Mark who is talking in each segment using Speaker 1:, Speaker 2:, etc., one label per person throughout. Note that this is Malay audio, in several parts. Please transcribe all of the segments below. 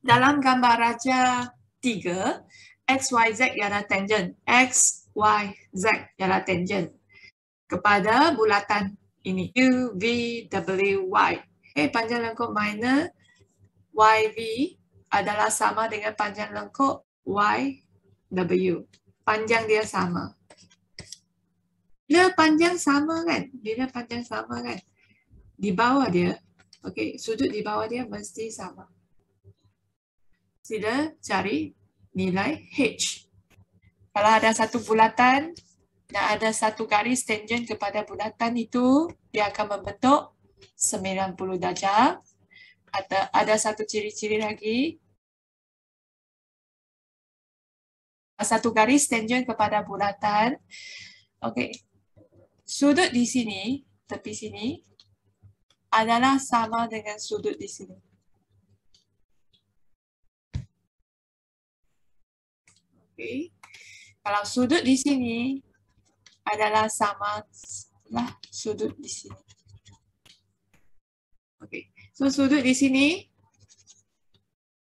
Speaker 1: Dalam gambar raja 3, X, Y, Z ialah tangent. X, Y, Z ialah tangent kepada bulatan ini. U, V, W, Y. Panjang lengkung minor YV adalah sama dengan panjang lengkung YW. Panjang dia sama. Bila panjang sama kan? Di bawah dia, sudut di bawah dia mesti sama. Sila cari nilai H. Kalau ada satu bulatan dan ada satu garis tangent kepada bulatan itu, dia akan membentuk 90 darjah. Ada satu ciri-ciri lagi. Satu garis tangent kepada bulatan. Sudut di sini, tepi sini, adalah sama dengan sudut di sini. Kalau sudut di sini adalah sama lah sudut di sini. So sudut di sini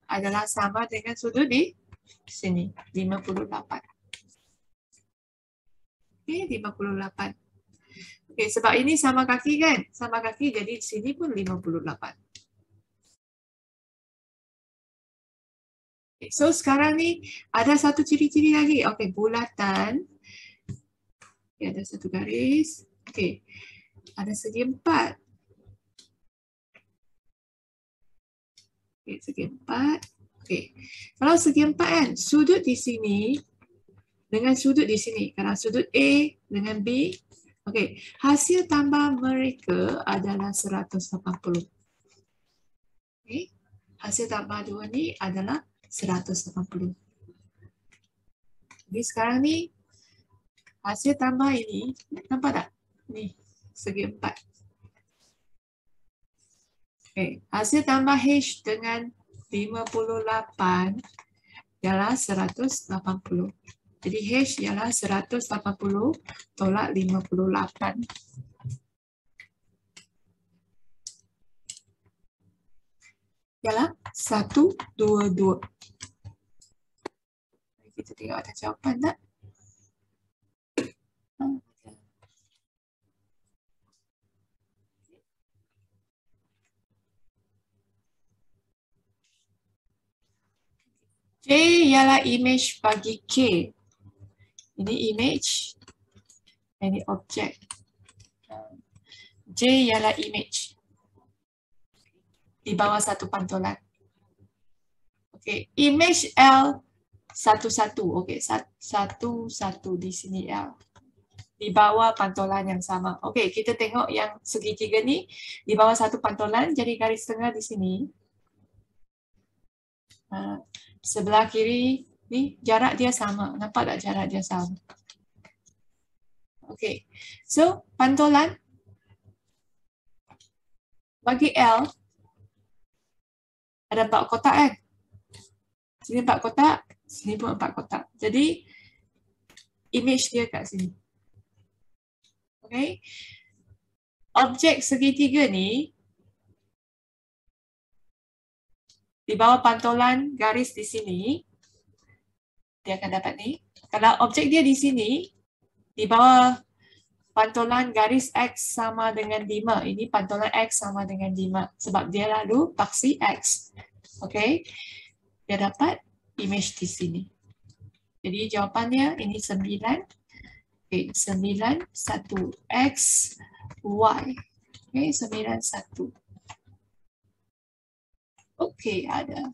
Speaker 1: adalah sama dengan sudut di sini, 58. 58. Sebab ini sama kaki kan? Sama kaki, jadi di sini pun 58. So sekarang ni ada satu ciri-ciri lagi. Bulatan. Ada satu garis. Ada segi 4. Segi 4. Kalau segi 4 kan, sudut di sini dengan sudut di sini. Kalau sudut A dengan B, hasil tambah mereka adalah 180. Hasil tambah dua ni adalah 180. Jadi sekarang ni hasil tambah ini, nampak tak? Ni, segi 4. Hasil tambah H dengan 58 ialah 180. Jadi H ialah 180 tolak 58. Ialah 122. Kita tengok ada jawapan tak? J ialah image bagi K. Ini image, ini objek. J ialah image di bawah satu pantulan. Image L 11. Satu di sini L. Di bawah pantulan yang sama. Kita tengok yang segitiga ni di bawah satu pantulan, jadi garis tengah di sini. Sebelah kiri ni jarak dia sama. Nampak tak jarak dia sama? So pantulan bagi L ada 4 kotak kan? Sini 4 kotak, sini pun 4 kotak. Jadi image dia kat sini. Objek segitiga ni di bawah pantulan garis di sini, dia akan dapat ni. Kalau objek dia di sini, di bawah pantulan garis X sama dengan 5. Ini pantulan X sama dengan 5. Sebab dia lalu paksi X. Dia dapat image di sini. Jadi jawapannya ini 9. 9, 1, X, Y. 9, 1. Ada.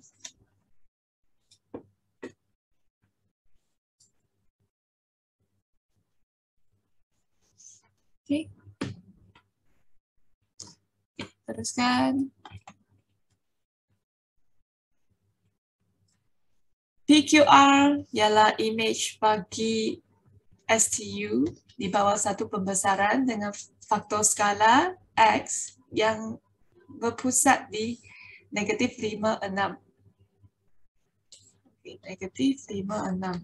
Speaker 1: Teruskan. PQR ialah image bagi STU di bawah satu pembesaran dengan faktor skala X yang berpusat di negatif 5, 6. Negatif 5, 6.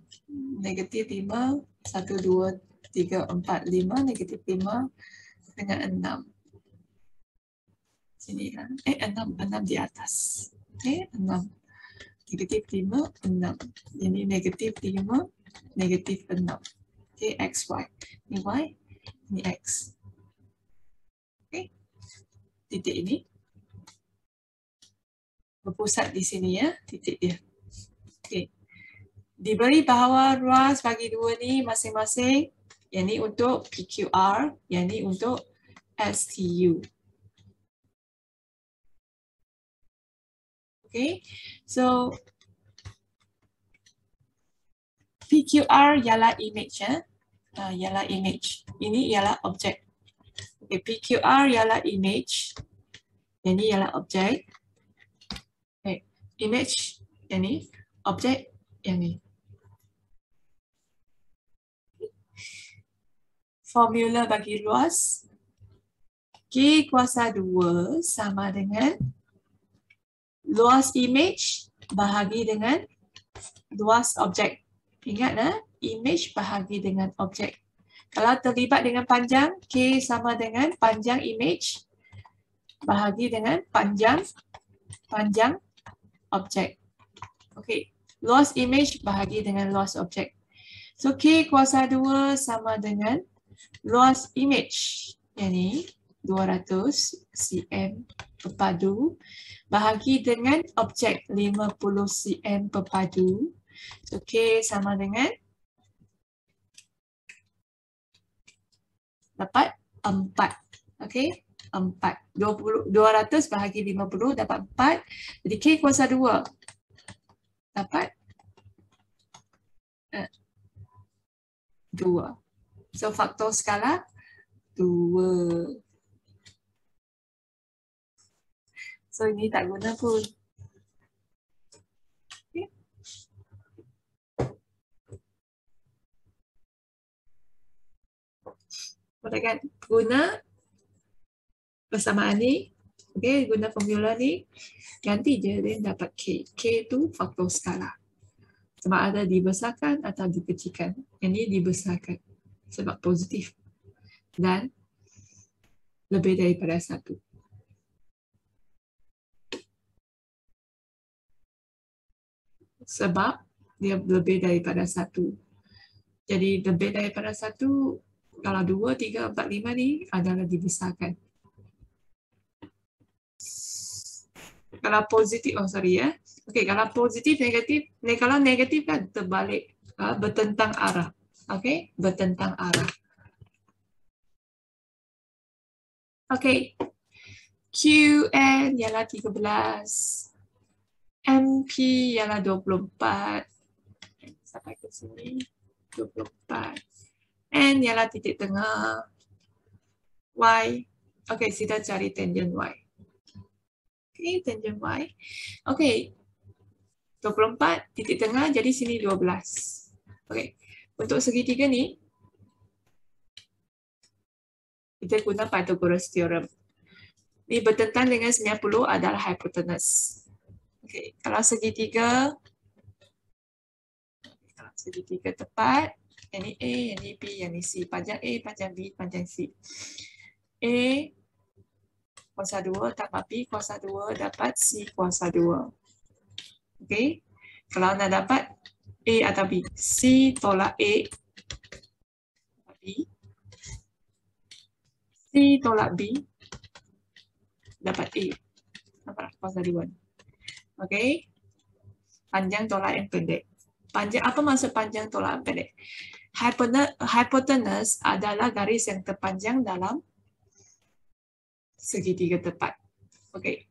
Speaker 1: Negatif 5, 1, 2, 3, 4, 5. Negatif 5 dengan 6. Sini lah. 6 di atas. 6. Negatif 5, 6. Ini negatif 5, negatif 6. Okay, X, Y. Ini Y, ini X. Okay. Titik ini berpusat di sini ya, titik dia. Okay. Diberi bahawa ruas bagi dua ni masing-masing. Yang ni untuk PQR, yang ni untuk STU. Okay, so PQR ialah image ya. Ialah image. Ini ialah objek. Okay, PQR ialah image. Yang ni ialah objek. Okay, image yang ni, objek yang ni. Formula bagi ruas K kuasa 2 sama dengan luas image bahagi dengan luas objek. Ingat image bahagi dengan objek. Kalau terlibat dengan panjang, K sama dengan panjang image bahagi dengan panjang objek. Okey, luas image bahagi dengan luas objek. So K kuasa 2 sama dengan luas image, yang ni 200 cm berpadu bahagi dengan objek 50 cm berpadu. So K sama dengan dapat 4. Okey, 4. 200 bahagi 50 dapat 4. Jadi K kuasa 2 dapat 2. So faktor skala 2. So ini tak guna pun. Okay. Boleh guna persamaan ni. Okay, guna formula ni. Ganti je dan dapat K. K tu faktor skala. Sama ada dibesarkan atau dikecilkan. Yang ni dibesarkan sebab positif. Dan lebih daripada 1. Sebab dia lebih daripada 1. Jadi lebih daripada 1, kalau 2, 3, 4, 5 ni adalah dibesarkan. Kalau positif, Okey, kalau positif, negatif, kalau negatif kan terbalik, bertentang arah. Okey, bertentang arah. Okey, QN ialah 13. MP ialah 24. Sampai ke sini, 24. N ialah titik tengah. Y. Okey, kita cari tangent Y. Okey, tangent Y. Okey, 24, titik tengah, jadi sini 12. Okey, untuk segitiga ni, kita guna Pythagoras theorem. Ini bertentang dengan 90 adalah hypotenuse. Okey, kalau segitiga tepat, yang ni A, yang ni B, yang ni C. Panjang A, panjang B, panjang C. A kuasa 2 tambah B kuasa 2 dapat C kuasa 2. Okey, kalau nak dapat A atau B, C tolak A, B. C tolak B, dapat A. Dapat kuasa 2. Okey, panjang tolak yang pendek. Panjang, apa maksud panjang tolak yang pendek? Hypotenuse adalah garis yang terpanjang dalam segitiga tepat. Okey,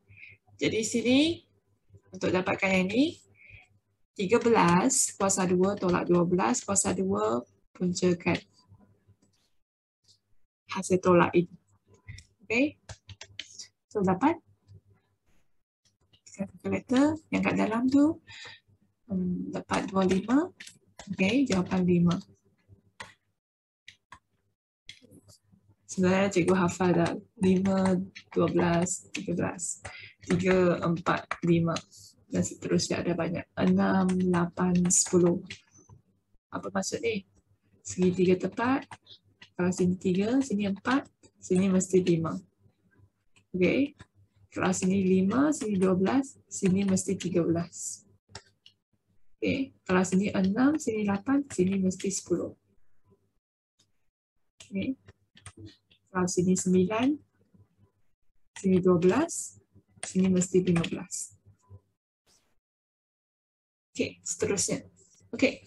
Speaker 1: jadi sini untuk dapatkan yang ini, 13 kuasa 2 tolak 12 kuasa 2 puncakan hasil tolak ini. Okey, so dapat kalkulator yang kat dalam tu dapat 25. Okey, jawapan 5. Sebenarnya cikgu hafal dah 5, 12, 13, 3, 4, 5 dan seterusnya ada banyak. 6, 8, 10. Apa maksud ni? Segitiga tepat. Kalau sini 3, sini 4, sini mesti 5. Okey. Kalau sini 5, sini 12, sini mesti 13. Okay. Kalau sini 6, sini 8, sini mesti 10. Okay. Kalau sini 9, sini 12, sini mesti 15. Okay, seterusnya. Okay.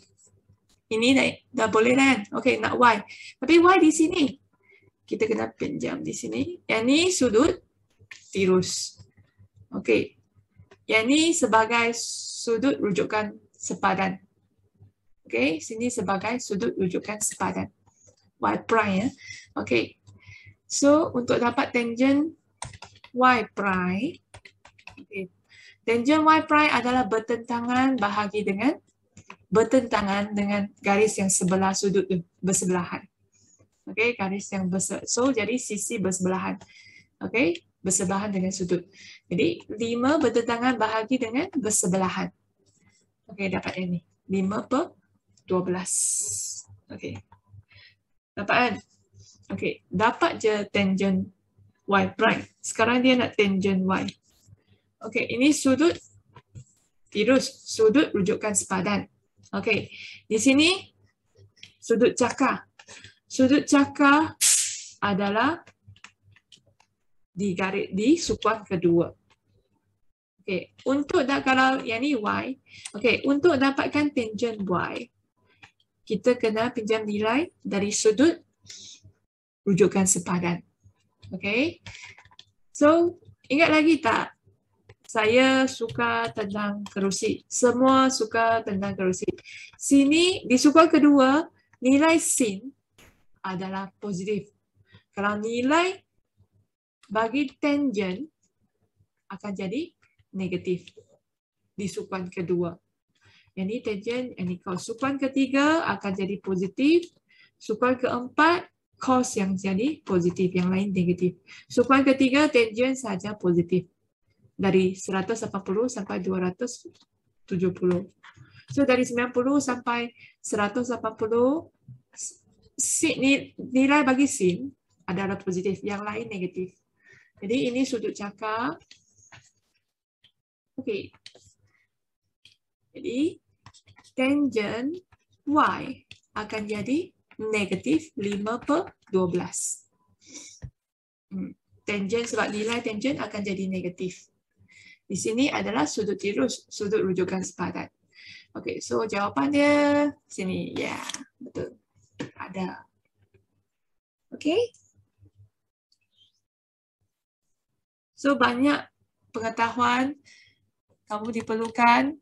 Speaker 1: Ini dah boleh kan? Okay, nak Y. Tapi Y di sini. Kita kena pinjam di sini. Yang ni sudut tirus. Okay. Yang ni sebagai sudut rujukan sepadan. Okay, sini sebagai sudut rujukan sepadan. Y prime ya. Okay. So, untuk dapat tangent Y prime. Okay. Tangent Y prime adalah bertentangan dengan garis yang sebelah sudut bersebelahan. Okay, garis yang so jadi sisi bersebelahan. Okay, bersebelahan dengan sudut. Jadi 5 bertentangan bahagi dengan bersebelahan. Okay, dapat yang ni. 5/12. Okay. Dapat kan? Okay, dapat je tangent Y prime. Sekarang dia nak tangent Y. Okay, ini sudut tirus, sudut rujukan sepadan. Okay, di sini sudut cakar. Sudut cakar adalah di sukuan kedua. Okay, untuk kalau yang ni Y, okay, untuk dapatkan tangent Y, kita kena pinjam nilai dari sudut rujukan sepadan. Okay, so ingat lagi tak? Saya suka tentang kerusi. Semua suka tentang kerusi. Sini di sukuan kedua, nilai sin adalah positif. Kalau nilai bagi tangent akan jadi negatif di sukuan kedua. Yang ini tangent, yang ini cos. Sukuan ketiga akan jadi positif. Sukuan keempat, cos yang jadi positif, yang lain negatif. Sukuan ketiga, tangent saja positif. Dari 180 sampai 270. So dari 90 sampai 180, nilai bagi sin adalah positif, yang lain negatif. Jadi ini sudut cakar. Okey. Jadi tangent Y akan jadi negatif 5/12. Tangent sebab nilai tangent akan jadi negatif. Di sini adalah sudut tirus, sudut rujukan sepadan. Okey, so jawapan dia sini. Ya, yeah, betul. Ada. Okey. So banyak pengetahuan kamu diperlukan.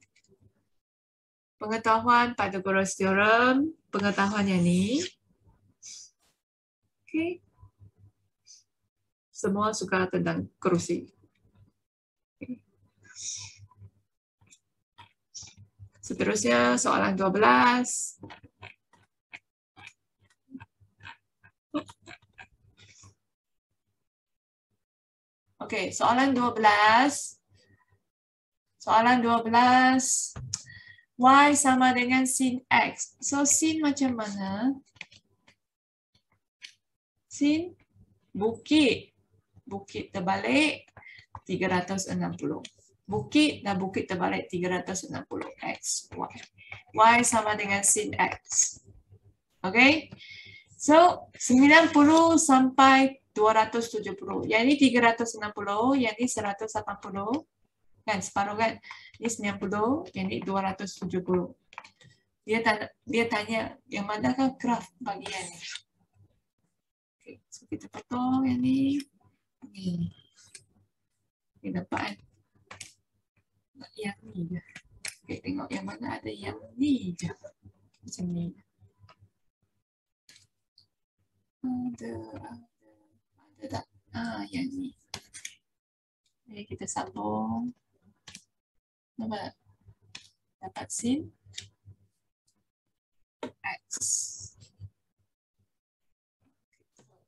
Speaker 1: Pengetahuan Pythagoras theorem, pengetahuan yang ni. Okey. Semua suka tentang kerusi. Okay. Seterusnya soalan 12. Okey, soalan 12. Soalan 12. Y sama dengan sin X. So, sin macam mana? Sin bukit. Bukit terbalik 360. Bukit dan bukit terbalik 360. X, Y. Y sama dengan sin X. Okay? So, 90 sampai 270. Yang ini 360, yang ini 180. Kan, separuh kan? Ini 90, yang ini 270. Dia tanya, yang manakah graf bagian ini? Okay, so kita potong yang ini. Ni. Kita dapat yang ni je. Okay, tengok yang mana ada yang ni je. Macam ni. Ada tak? Yang ni. Jadi kita sambung. Nampak? Dapat sin X.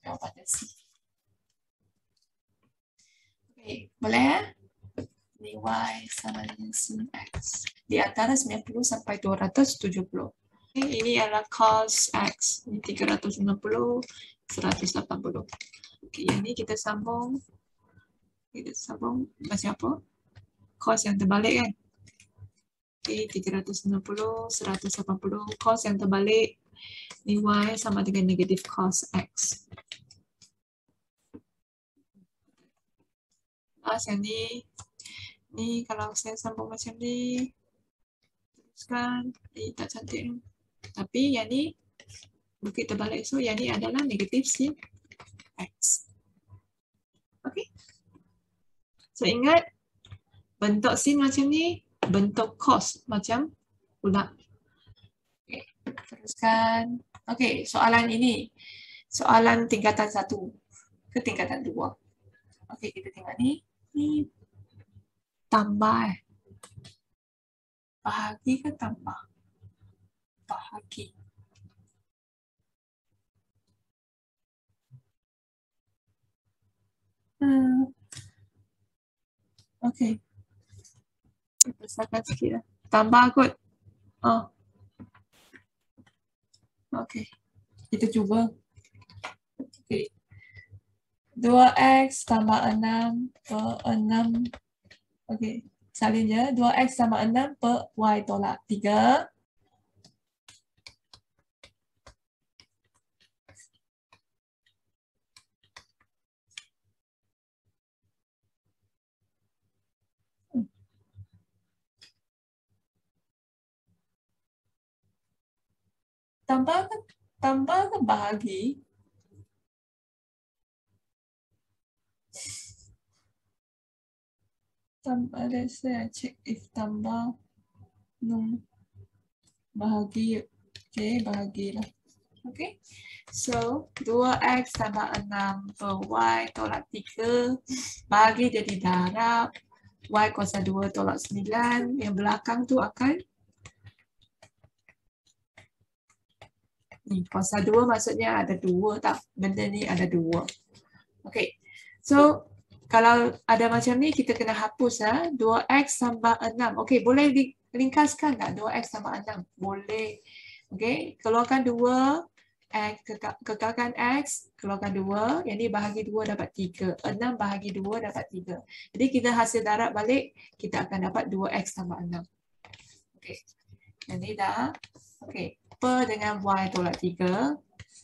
Speaker 1: Jawapannya sin. Okay, boleh ya? Ini Y sama dengan sin X. Di antara 90 sampai 270. Okay, ini adalah cos X. Ini 360, 180. Okay, yang ini kita sambung. Kita sambung macam apa? Cos yang terbalik kan? Okay, 360, 180, cos yang terbalik, ni Y sama dengan negatif cos X. Yang ni kalau saya sambung macam ni, teruskan, ni tak cantik. Tapi yang ni bukit terbalik, so yang ni adalah negatif sin X. Okay. So ingat, bentuk sin macam ni, bentuk cos macam pula. Okay. Teruskan. Okay, soalan ini. Soalan tingkatan 1 ke tingkatan 2. Okay, kita tengok ni. Ni tambah. Bahagi ke tambah? Bahagi. Okay. Besarkan sikit lah. Tambah kot. Oh. Okay. Kita cuba. Okay. 2x tambah 6 per 6. Okay. Salin je. 2x tambah 6 per y tolak 3. Tambah ke bahagi? Tambah, let's say I check if tambah. No. Bahagi. Okay, bahagilah. Okay. So, 2x tambah 6 per y tolak 3. Bahagi jadi darab. Y kuasa 2 tolak 9. Yang belakang tu akan ni, kuasa 2 maksudnya ada 2 tak? Benda ni ada 2. Okay. So, kalau ada macam ni, kita kena hapus. 2x tambah 6. Okay, boleh ringkaskan tak? 2x tambah 6. Boleh. Okay, keluarkan 2. Kekalkan x, keluarkan 2. Yang ni bahagi 2 dapat 3. 6 bahagi 2 dapat 3. Jadi, kita hasil darab balik, kita akan dapat 2x tambah 6. Okay. Yang ni dah. Okay. Per dengan y tolak 3.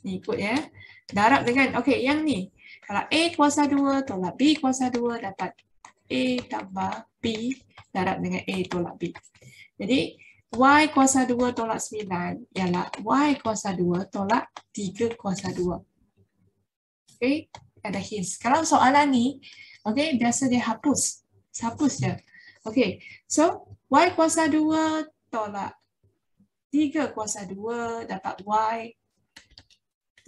Speaker 1: Ni ikut ya. Darab dengan, okay, yang ni. Kalau A kuasa 2 tolak B kuasa 2 dapat A tambah B darab dengan A tolak B. Jadi, Y kuasa 2 tolak 9 ialah Y kuasa 2 tolak 3 kuasa 2. Okay, ada hints. Kalau soalan ni, okay, biasa dia hapus. Hapus je. Okay, so Y kuasa 2 tolak 3 kuasa 2 dapat Y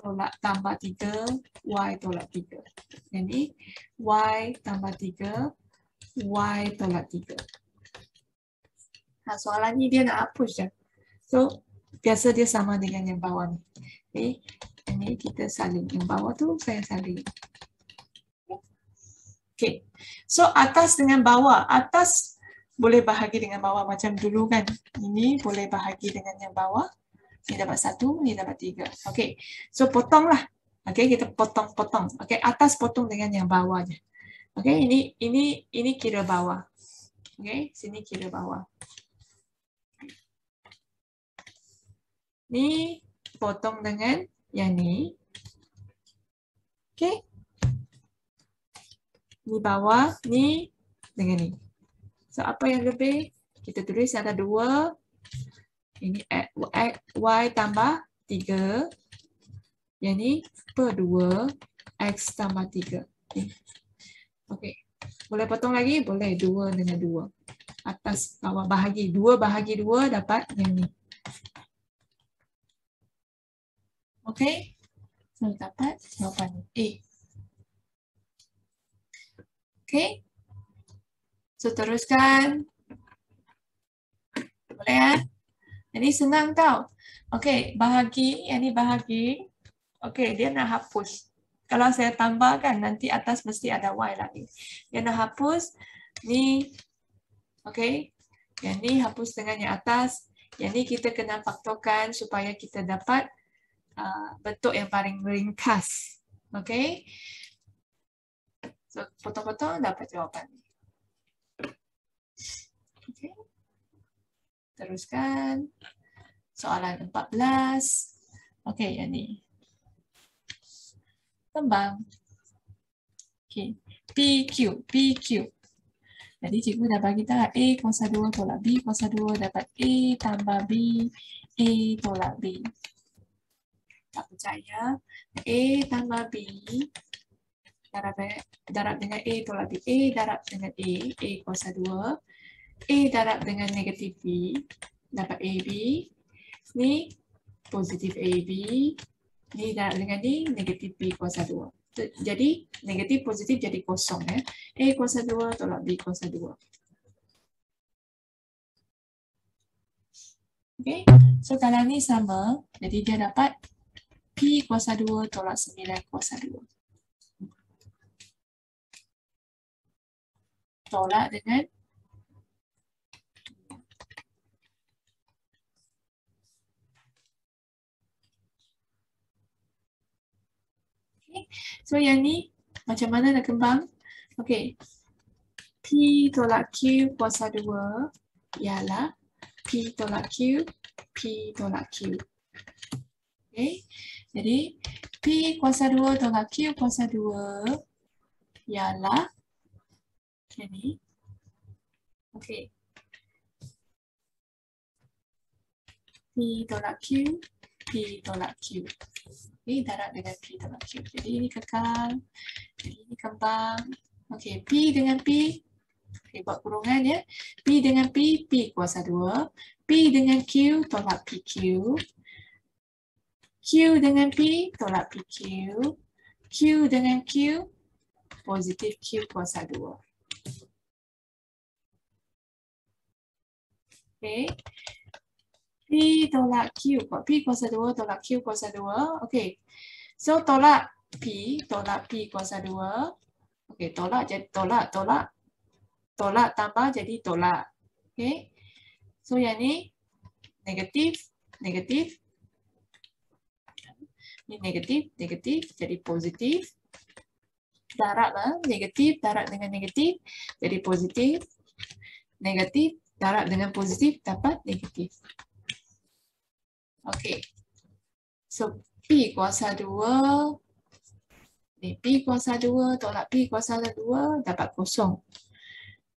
Speaker 1: tolak tambah 3, Y tolak 3. Jadi, Y tambah 3, Y tolak 3. Nah, soalan ni dia nak hapus je. So, biasa dia sama dengan yang bawah ni. Okay. Ini kita salin. Yang bawah tu saya salin. Okay. So, atas dengan bawah. Atas boleh bahagi dengan bawah macam dulu kan. Ini boleh bahagi dengan yang bawah. Ni dapat 1, ni dapat 3. Okay. So, potonglah. Okay, kita potong-potong. Okay, atas potong dengan yang bawah je. Okay, ini kira bawah. Okay, sini kira bawah. Ni potong dengan yang ni. Okay. Ni bawah, ni dengan ni. So, apa yang lebih? Kita tulis ada 2. Ini Y tambah 3. Yang ni per 2. X tambah 3. Okay. Boleh potong lagi? Boleh. 2 dengan 2. Atas, bawah, bahagi. 2 bahagi 2 dapat yang ni. Okay. So, dapat jawapan A. Okay. So, teruskan. Boleh ya? Ini senang tau. Okay, bahagi. Yang ni bahagi. Okay, dia nak hapus. Kalau saya tambahkan, nanti atas mesti ada Y lagi. Dia nak hapus. Ni. Okay. Yang ni hapus dengan yang atas. Yang ni kita kena faktorkan supaya kita dapat bentuk yang paling ringkas. Okay. So, potong-potong dapat jawapan. Okay. Teruskan. Soalan 14. Okey, yang ni. Kembang. Okey. PQ. Jadi cikgu dah bagi tahu A kuasa 2 tolak B kuasa 2 dapat A tambah B, A tolak B. Tak percaya. A tambah B darab dengan A tolak B. A darab dengan A kuasa 2. A darab dengan negatif B dapat AB. Ni positif AB. Ni darab dengan ni negatif B kuasa 2. Jadi negatif positif jadi kosong ya. A kuasa 2 tolak B kuasa 2. Okey. So kalau ni sama, jadi dia dapat P kuasa 2 tolak 9 kuasa 2. Tolak dengan okay. So yang ni macam mana nak kembang? Okey. P tolak Q kuasa 2 ialah P tolak Q, P tolak Q. Okey. Jadi P kuasa 2 tolak Q kuasa 2 ialah ini. Okey. P tolak Q, P tolak Q. Ini darab dengan P tolak Q. Jadi ini kekal. Jadi ini kembang. Okey, P dengan P. Okey, buat kurungan ya. P dengan P, P kuasa 2. P dengan Q, tolak PQ. Q dengan P, tolak PQ. Q dengan Q, positif Q kuasa 2. Okey. P tolak Q. P kuasa 2 tolak Q kuasa 2. Okey. So tolak P kuasa 2. Okey, tolak jadi tolak. Tolak tambah jadi tolak. Okey. So yang ni negatif. Ni negatif jadi positif. Darab negatif darab dengan negatif jadi positif. Negatif darab dengan positif dapat negatif. Okey. So P kuasa 2. Ni P kuasa 2 tolak P kuasa 2 dapat kosong.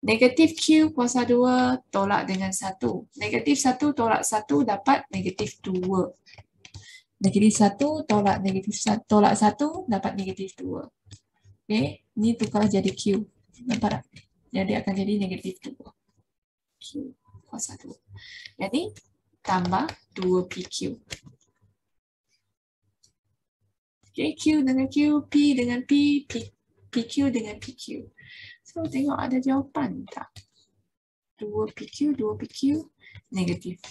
Speaker 1: Negatif Q kuasa 2 tolak dengan 1. Negatif 1 tolak 1 dapat negatif 2. Negatif 1 tolak negatif 1 tolak 1 dapat negatif 2. Okey, ni tukar jadi Q. Nampak tak? Jadi akan jadi negatif 2. Q kuasa 2. Jadi tambah 2PQ. Okay, Q dengan Q, P dengan P, PQ dengan PQ. So tengok ada jawapan tak? 2PQ, negatif.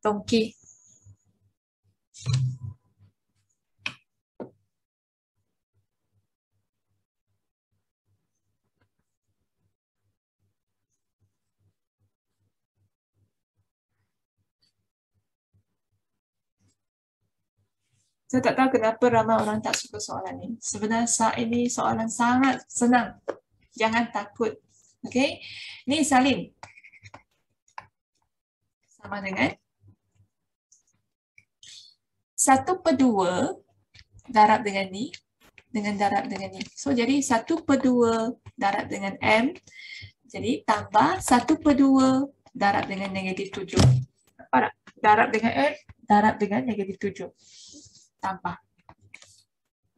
Speaker 1: Okey. Saya tak tahu kenapa ramai orang tak suka soalan ini. Sebenarnya ini soalan sangat senang. Jangan takut. Okey. Ni salin. Sama dengan 1/2 darab dengan ni. Dengan darab dengan ni. So jadi 1/2 darab dengan M. Jadi tambah 1/2 darab dengan negatif 7. Nampak tak? Darab dengan M. Darab dengan negatif 7. Tambah.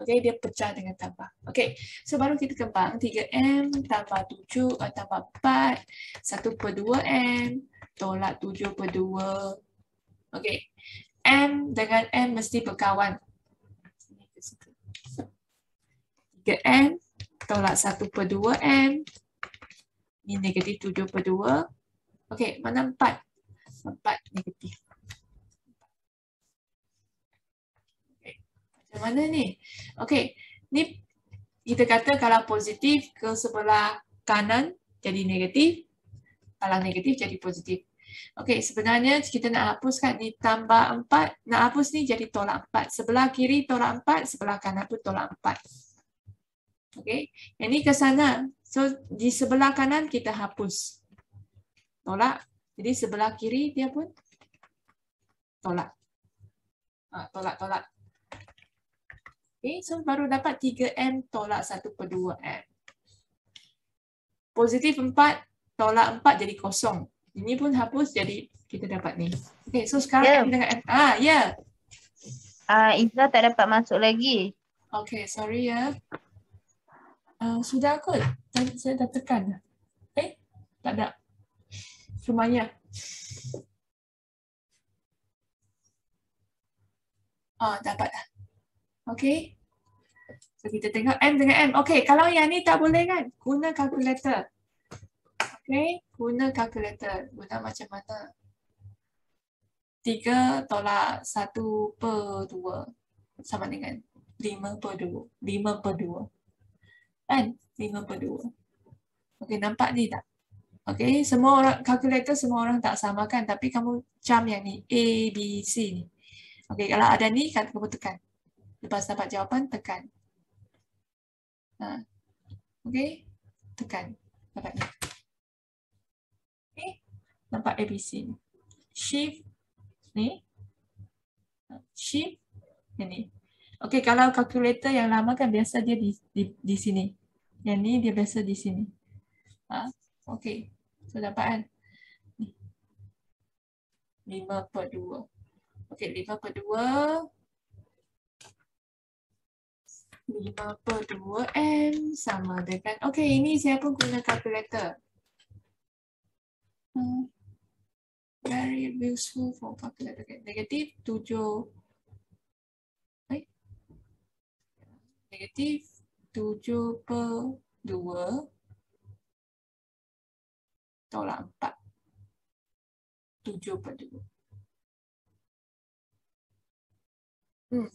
Speaker 1: Okey, dia pecah dengan tambah. Okey, so baru kita kembang 3M tambah 7 tambah 4 1/2M tolak 7/2. Okey. M dengan M mesti berkawan. 3M tolak 1/2M. Ini negatif 7/2. Okey, mana 4? 4 negatif. Mana ni? Okey, ni kita kata kalau positif ke sebelah kanan jadi negatif, kalau negatif jadi positif. Okey, sebenarnya kita nak hapuskan ni tambah 4, nak hapus ni jadi tolak 4. Sebelah kiri tolak 4, sebelah kanan pun tolak 4. Okey, yang ni ke sana. So di sebelah kanan kita hapus. tolak. Jadi sebelah kiri dia pun tolak. Tolak. Okay, so baru dapat 3M tolak 1/2M. Positif 4 tolak 4 jadi kosong. Ini pun hapus jadi kita dapat ni. Okay, so sekarang M dengan M. Ya.
Speaker 2: Izzah tak dapat masuk lagi.
Speaker 1: Okay, sorry ya. Sudah kot. Saya dah tekan. Tak ada. Semuanya. Dapat dah. Okay. So kita tengok M dengan M. Okay, kalau yang ni tak boleh kan? Guna kalkulator. Okay, guna kalkulator. Guna macam mana? 3 tolak 1/2 sama dengan 5/2. 5/2. Kan? 5/2. Okay, nampak ni tak? Okay, semua orang kalkulator semua orang tak sama kan? Tapi kamu cam yang ni. A, B, C ni. Okay, kalau ada ni, kamu tekan. Lepas dapat jawapan, tekan. Okay, tekan. Dapat ni. Okay, nampak ABC ni. Shift ni. Shift ni. Okay, kalau kalkulator yang lama kan biasa dia di sini. Yang ni dia biasa di sini. Okay, so dapat kan? 5/2. Okay, 5/2. 5/2M sama dengan, okay, ini saya pun guna kalkulator. Very useful for calculator. Okay. Negatif 7. Negatif 7/2 tolak 4. 7/2.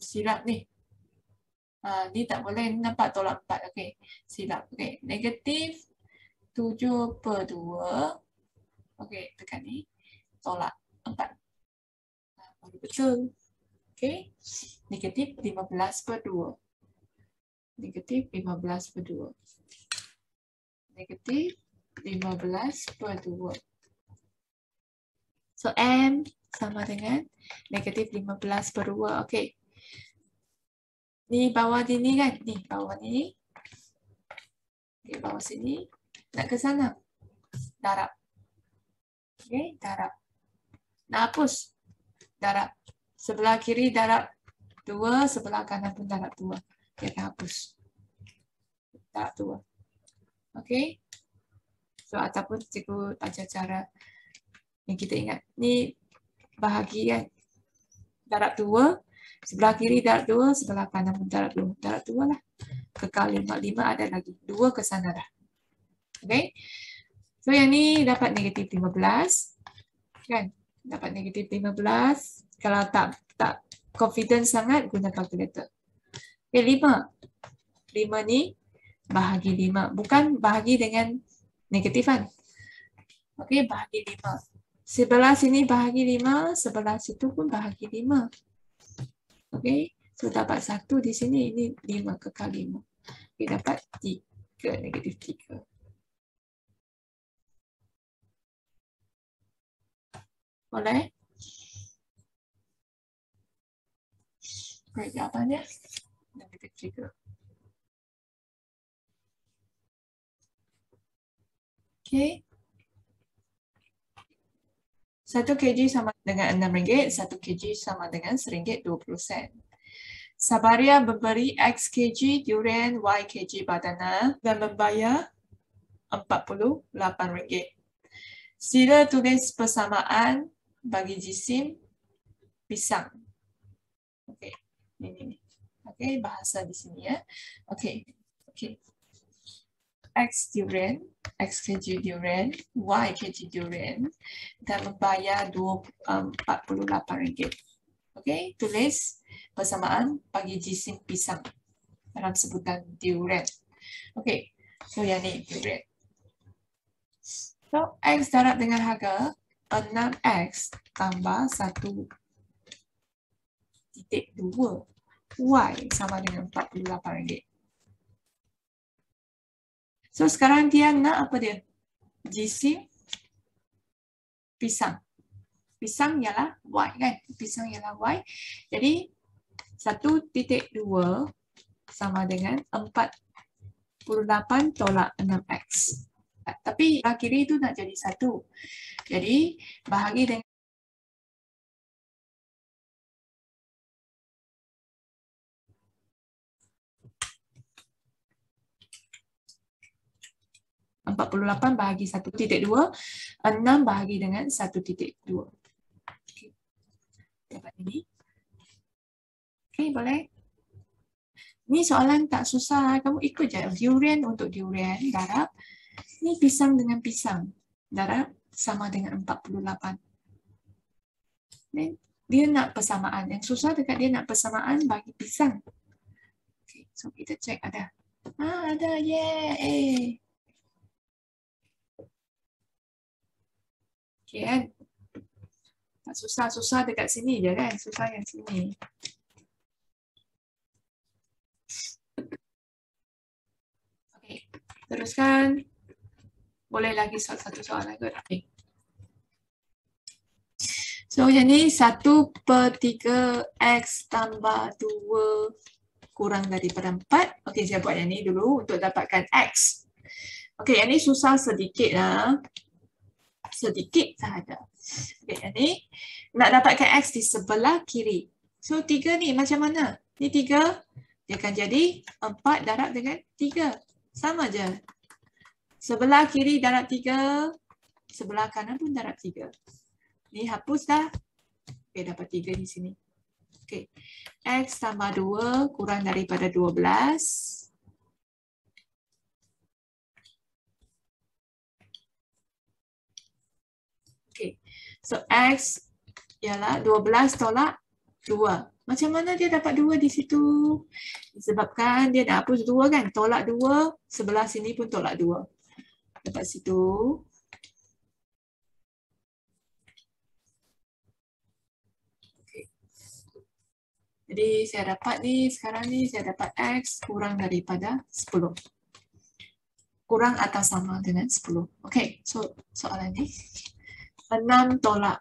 Speaker 1: Silap ni. Ni tak boleh, ni nampak tolak 4. Okey, silap. Okey, negatif 7/2. Okey, tekan ni. Tolak 4. Baru betul. Okey, negatif 15/2. Negatif 15/2. Negatif 15/2. So, M sama dengan negatif 15/2. Okey. Ni bawah ni kan? Ni bawah ni. Okey, bawah sini. Nak ke sana. Darab. Okey, darab. Nak hapus. Darab. Sebelah kiri darab 2, sebelah kanan pun darab 2. Dia akan hapus. Darab 2. Okey. So, ataupun cikgu ajar cara yang kita ingat. Ni bahagi kan? Darab 2. Sebelah kiri darab 2, sebelah kanan pun darab 2. Darab 2 lah. Kekal 5. 5 ada lagi. 2 ke sana dah. Okay. So yang ni dapat negatif 15. Kan? Dapat negatif 15. Kalau tak confident sangat, guna kalkulator. Okay, 5. 5 ni bahagi 5. Bukan bahagi dengan negatif kan? Okay, bahagi 5. Sebelah sini bahagi 5, sebelah situ pun bahagi 5. Okey, so dapat 1 di sini, ini 5 kekal 5. Okey, dapat 3, negatif 3. Boleh? Okey, jawapannya negatif 3. Okey. 1 kg sama dengan RM6, 1 kg sama dengan RM1.20. Sabaria memberi X kg durian, Y kg badana dan membayar RM48. Sila tulis persamaan bagi jisim pisang. Okey, ini. Okey, bahasa di sini ya. Okey. Okey. X durian, X kg durian, Y kg durian dan membayar RM48. Okey, tulis persamaan bagi jisim pisang dalam sebutan durian. Okey, so yang ni durian. So, X darab dengan harga 6X tambah 1.2. Y sama dengan RM48. So, sekarang dia nak apa dia? Jisim pisang. Pisang ialah Y kan? Pisang ialah Y. Jadi 1.2 sama dengan 48 tolak 6X. Tapi sebelah kiri itu nak jadi 1. Jadi bahagi dengan 48 bahagi 1.2, 6 bahagi dengan 1.2. Okay. Dapat ini. Okey, boleh? Ni soalan tak susah. Kamu ikut je. Durian untuk durian, darab. Ni pisang dengan pisang. Darab sama dengan 48. Dia nak persamaan. Yang susah dekat dia nak persamaan bagi pisang. Okay, so kita cek ada. Ada. Yeay. Okay kan? Tak susah-susah dekat sini je kan? Susah yang sini. Okay, teruskan. Boleh lagi satu soalan ke? Okay. So yang ni 1/3x tambah 2 kurang daripada 4. Okey, saya buat yang ni dulu untuk dapatkan x. Okey, yang ni susah sedikit lah. Sedikit sahaja. Okey, yang ni nak dapatkan x di sebelah kiri. So 3 ni macam mana? Ni 3, dia akan jadi 4 darab dengan 3. Sama je. Sebelah kiri darab 3, sebelah kanan pun darab 3. Ni hapus dah. Okey, dapat 3 di sini. Okey. X tambah 2 kurang daripada 12. Okey. So X ialah 12 tolak 2. Macam mana dia dapat 2 di situ? Disebabkan dia dah hapus 2 kan? Tolak 2, sebelah sini pun tolak 2. Dapat situ. Jadi saya dapat ni, sekarang ni saya dapat X kurang daripada 10. Kurang atau sama dengan 10. Okey, so soalan ni. 6 tolak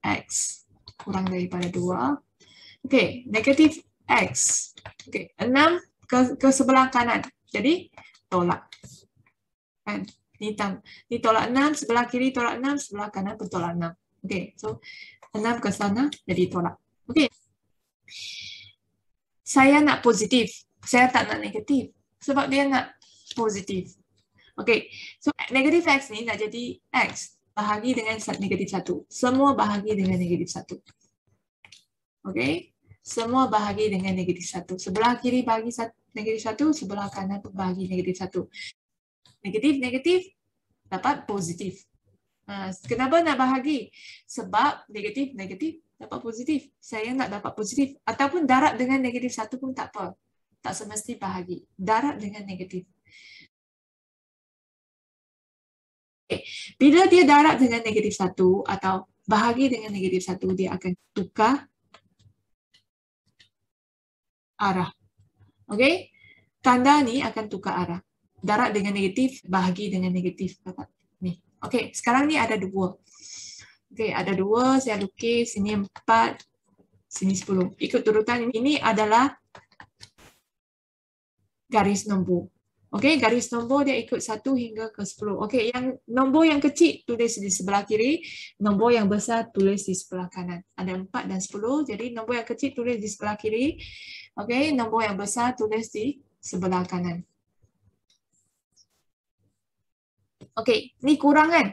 Speaker 1: X kurang daripada 2. Okey, negatif X. Okey, 6 ke sebelah kanan. Jadi tolak. Kan? Ni tolak 6, sebelah kiri tolak 6, sebelah kanan pun tolak 6. Okey, so 6 ke sana jadi tolak. Okey. Saya nak positif. Saya tak nak negatif. Sebab dia nak positif. Okey. So negatif X ni nak jadi X. Bahagi dengan negatif 1. Semua bahagi dengan negatif 1. Okey. Semua bahagi dengan negatif 1. Sebelah kiri bahagi negatif 1. Sebelah kanan pun bahagi negatif 1. Negatif dapat positif. Kenapa nak bahagi? Sebab negatif dapat positif. Saya nak dapat positif. Ataupun darab dengan negatif 1 pun tak apa. Tak semesti bahagi. Darab dengan negatif. Okay. Bila dia darab dengan negatif 1 atau bahagi dengan negatif 1, dia akan tukar arah. Okey? Tanda ni akan tukar arah. Darab dengan negatif, bahagi dengan negatif. Dapat ni. Okey, sekarang ni ada 2. Okey, ada 2, saya lukis, sini 4, sini 10. Ikut urutan ini adalah garis nombor. Okey, garis nombor dia ikut 1 hingga ke 10. Okey, yang nombor yang kecil tulis di sebelah kiri, nombor yang besar tulis di sebelah kanan. Ada 4 dan 10, jadi nombor yang kecil tulis di sebelah kiri. Okey, nombor yang besar tulis di sebelah kanan. Okey, ni kurang kan?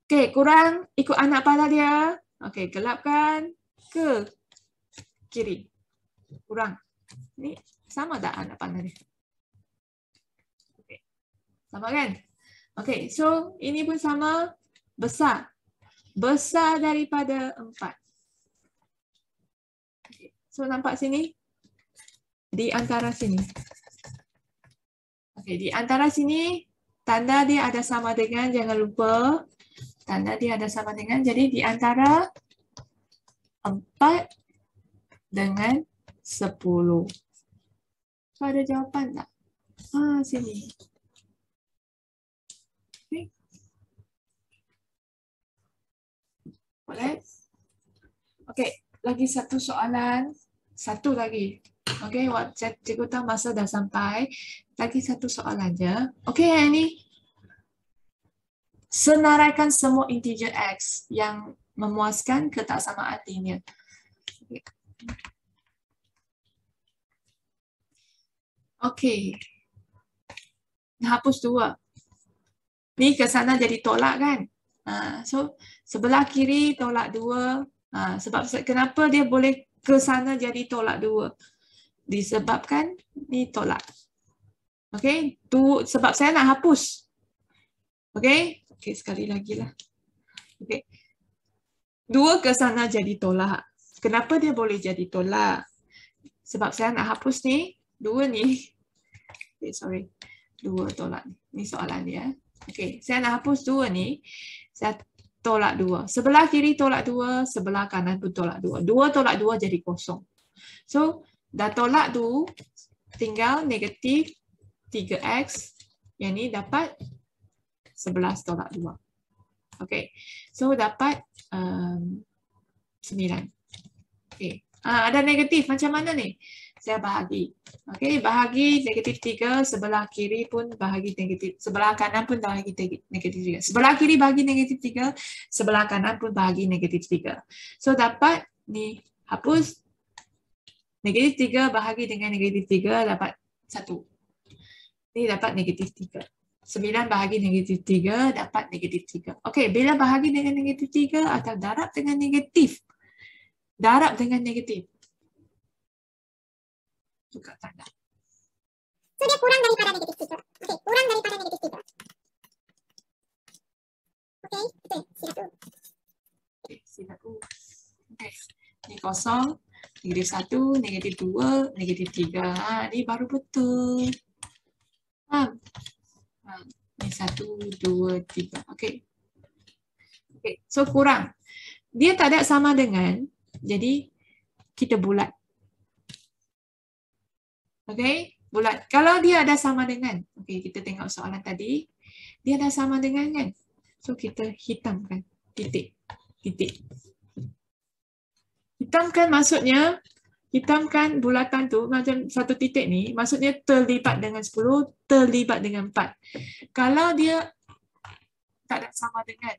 Speaker 1: Okey, kurang ikut anak panah dia. Okey, gelapkan ke kiri. Kurang. Ni sama tak anak panah dia? Okey. Sama kan? Okey, so ini pun sama. Besar. Besar daripada 4. Okay. So nampak sini? Di antara sini. Okey, di antara sini tanda dia ada sama dengan, jangan lupa. Tanda dia ada sama dengan, jadi di antara 4 dengan 10. So ada jawapan tak? Sini. Okay. Boleh? Okey, lagi satu soalan. Satu lagi. Okey, cikgu tahu masa dah sampai. Lagi satu soalan je. Okey, yang ini. Senaraikan semua integer X yang memuaskan ketaksamaan linear. Okey. Hapus 2. Ni ke sana jadi tolak kan? So, sebelah kiri tolak 2. Sebab kenapa dia boleh ke sana jadi tolak 2? Disebabkan ni tolak. Okey, tu sebab saya nak hapus. Okey, okey sekali lagi lah. Okey. 2 ke sana jadi tolak. Kenapa dia boleh jadi tolak? Sebab saya nak hapus ni, 2 ni. Okay, sorry. 2 tolak ni. Ni soalan dia. Okey, saya nak hapus 2 ni. Saya tolak 2. Sebelah kiri tolak 2, sebelah kanan pun tolak 2. 2 tolak 2 jadi kosong. So, dah tolak tu, tinggal negatif 3x. Yang ni dapat 11 tolak 2. Okey. So, dapat 9. Okey. Ada negatif. Macam mana ni? Saya bahagi. Okey, bahagi negatif 3, sebelah kiri pun bahagi negatif, sebelah kanan pun bahagi negatif 3. Sebelah kiri bahagi negatif 3, sebelah kanan pun bahagi negatif 3. So dapat ni hapus negatif 3 bahagi dengan negatif 3 dapat 1. Ni dapat negatif 3. 9 bahagi negatif 3 dapat negatif 3. Okey, bila bahagi dengan negatif 3 atau darab dengan negatif. Darab dengan negatif. Tukar tanda.
Speaker 3: So dia kurang daripada negatif 3. Okey, kurang daripada negatif 3. Okey, betul. Sila tu.
Speaker 1: Okey, sila tu. Okey. Ni kosong, negatif 1, negatif 2, negatif 3. Ni baru betul. Faham? Ni 1, 2, 3. Okey. Okey, so kurang. Dia tak ada sama dengan, jadi kita bulat. Okey, bulat. Kalau dia ada sama dengan, okey, kita tengok soalan tadi, dia ada sama dengan kan? So kita hitamkan titik. Titik. Hitamkan maksudnya, hitamkan bulatan tu macam satu titik ni, maksudnya terlibat dengan 10, terlibat dengan 4. Kalau dia tak ada sama dengan,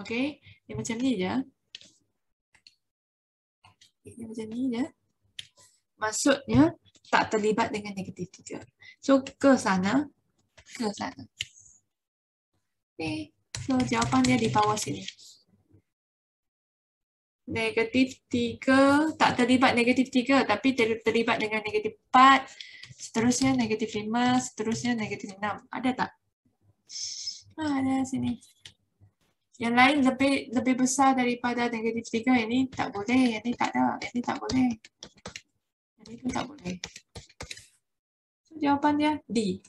Speaker 1: okey, dia macam ni je. Dia macam ni je. Maksudnya tak terlibat dengan negatif 3. So, ke sana, ke sana. Okay. So, jawapannya di bawah sini. Negatif 3, tak terlibat negatif 3, tapi terlibat dengan negatif 4, seterusnya negatif 5, seterusnya negatif 6. Ada tak? Ada sini. Yang lain lebih besar daripada negatif 3, ini tak boleh, ini tak ada, ini tak boleh. Ini pun tak boleh. So, jawapannya D.